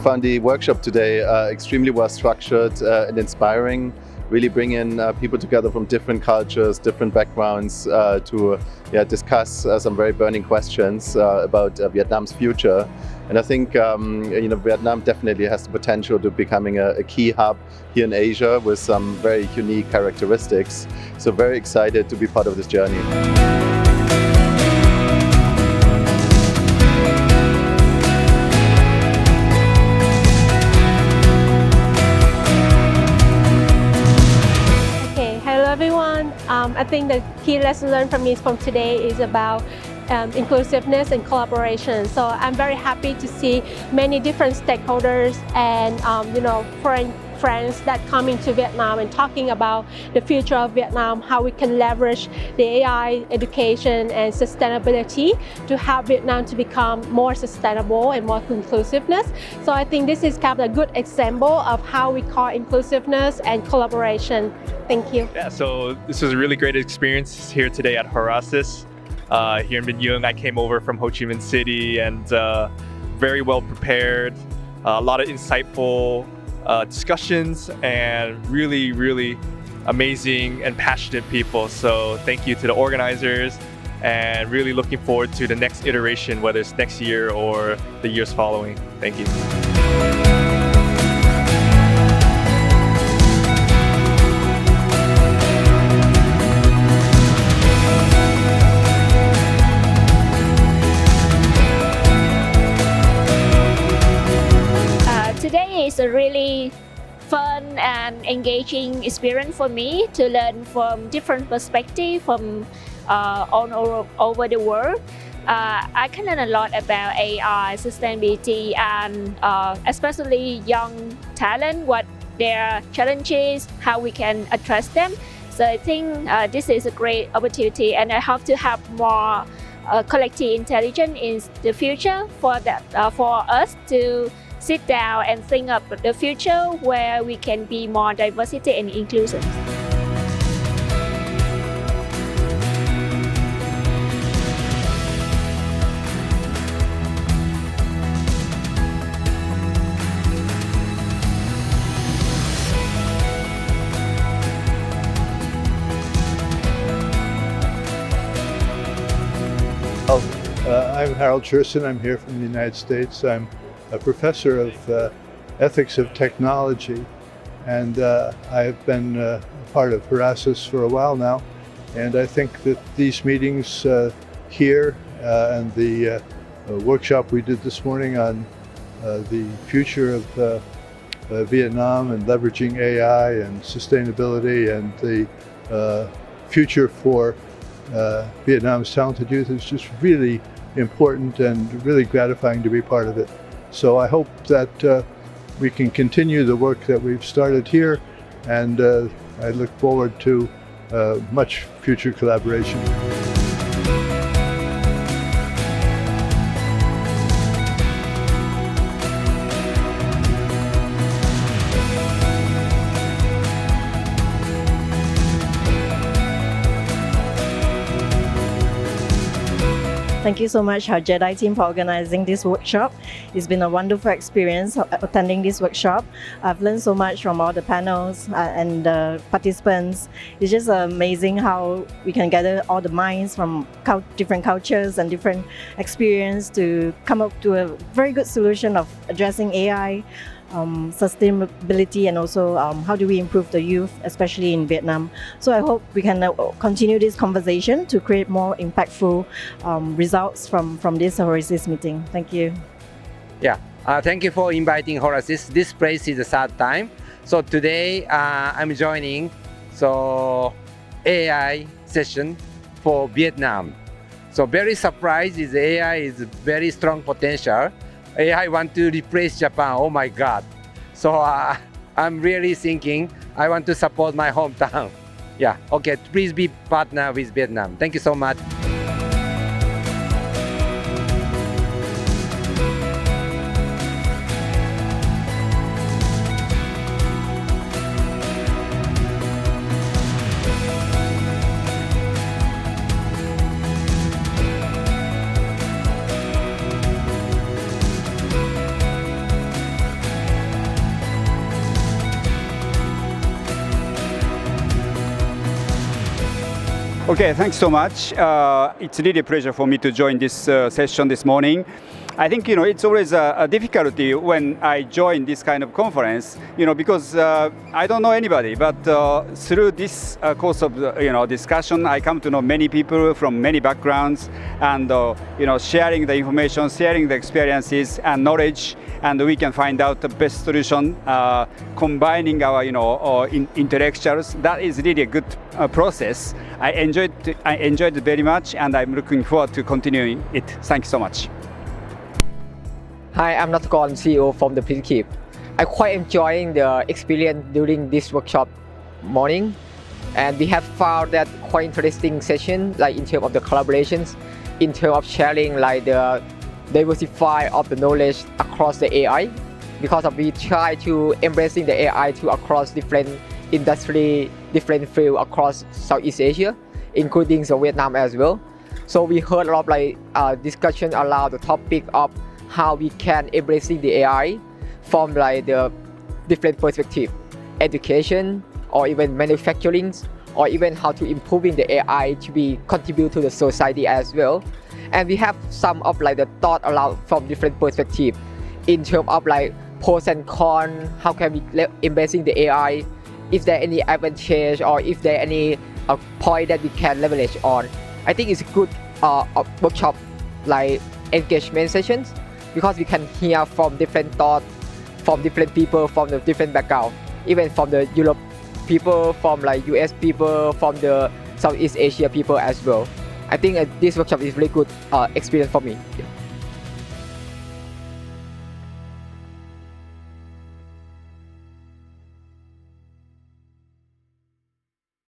found the workshop today extremely well structured and inspiring. Really bring in people together from different cultures, different backgrounds to discuss some very burning questions about Vietnam's future. And I think Vietnam definitely has the potential to becoming a key hub here in Asia with some very unique characteristics. So very excited to be part of this journey. Everyone, I think the key lesson learned from today is about inclusiveness and collaboration. So I'm very happy to see many different stakeholders and foreign friends that come into Vietnam and talking about the future of Vietnam, how we can leverage the AI education and sustainability to help Vietnam to become more sustainable and more inclusiveness. So I think this is kind of a good example of how we call inclusiveness and collaboration. Thank you. Yeah, so this was a really great experience here today at Horasis. Here in Bình Dương, I came over from Ho Chi Minh City and very well prepared, a lot of insightful discussions and really amazing and passionate people. So thank you to the organizers and really looking forward to the next iteration, whether it's next year or the years following. Thank you. Today is a really fun and engaging experience for me to learn from different perspectives from all over the world. I can learn a lot about AI, sustainability, and especially young talent, what their challenges, how we can address them. So I think this is a great opportunity, and I hope to have more collective intelligence in the future for us to sit down and think of the future where we can be more diversity and inclusive. I'm Harold Cherson. I'm here from the United States. I'm a professor of ethics of technology, and I've been a part of Horasis for a while now. And I think that these meetings here and the workshop we did this morning on the future of Vietnam and leveraging AI and sustainability and the future for Vietnam's talented youth is just really important and really gratifying to be part of it. So I hope that we can continue the work that we've started here, and I look forward to much future collaboration. Thank you so much, our J3D.AI team, for organizing this workshop. It's been a wonderful experience attending this workshop. I've learned so much from all the panels and the participants. It's just amazing how we can gather all the minds from different cultures and different experience to come up to a very good solution of addressing AI, sustainability, and also how do we improve the youth, especially in Vietnam. So I hope we can continue this conversation to create more impactful results from this Horasis meeting. Thank you. Yeah, thank you for inviting Horasis. This place is the third time. So today I'm joining AI session for Vietnam. So very surprised is AI is very strong potential. AI want to replace Japan, oh my God. So I'm really thinking I want to support my hometown. Yeah, okay, please be partner with Vietnam. Thank you so much. Okay, thanks so much. It's really a pleasure for me to join this session this morning. I think it's always a difficulty when I join this kind of conference, because I don't know anybody. But through this course of discussion, I come to know many people from many backgrounds, and sharing the information, sharing the experiences and knowledge, and we can find out the best solution, combining our intellectuals. That is really a good process. I enjoyed it very much, and I'm looking forward to continuing it. Thank you so much. Hi, I'm Natakon, CEO from the Keep. I'm quite enjoying the experience during this workshop morning, and we have found that quite interesting session, like in terms of the collaborations, in terms of sharing like the diversify of the knowledge across the AI, because we try to embracing the AI to across different industry, different field across Southeast Asia, including Vietnam as well. So we heard a lot of like discussion around the topic of how we can embracing the AI from like the different perspective, education, or even manufacturing, or even how to improving the AI to be contribute to the society as well. And we have some of like the thought around from different perspective in terms of like pros and cons, how can we embracing the AI, if there any advantage or if there any point that we can leverage on. I think it's a good workshop like engagement sessions, because we can hear from different thoughts, from different people, from the different background, even from the Europe people, from like US people, from the Southeast Asia people as well. I think this workshop is really good experience for me.